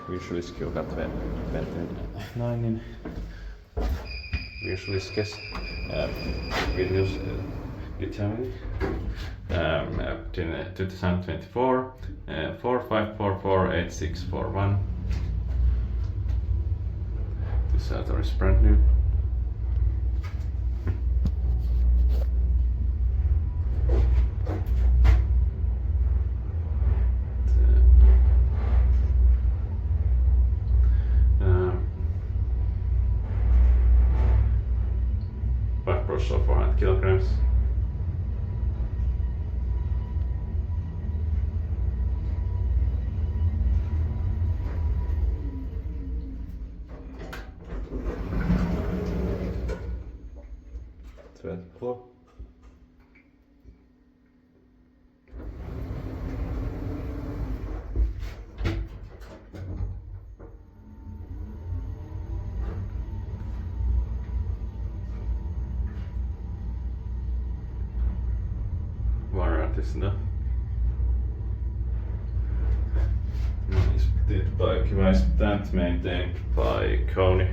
Viršuliškių gatvė 29 Viršuliškės, Vilnius, Lithuania. 2024 45448641. This auto is brand new. Back brush of 400 kilograms. Tvättblå. Varartisena. Did by KSS, maintained by Kone.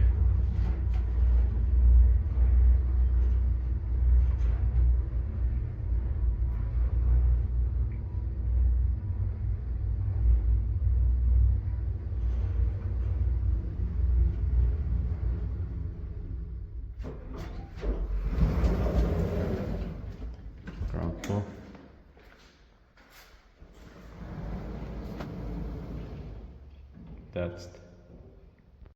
That's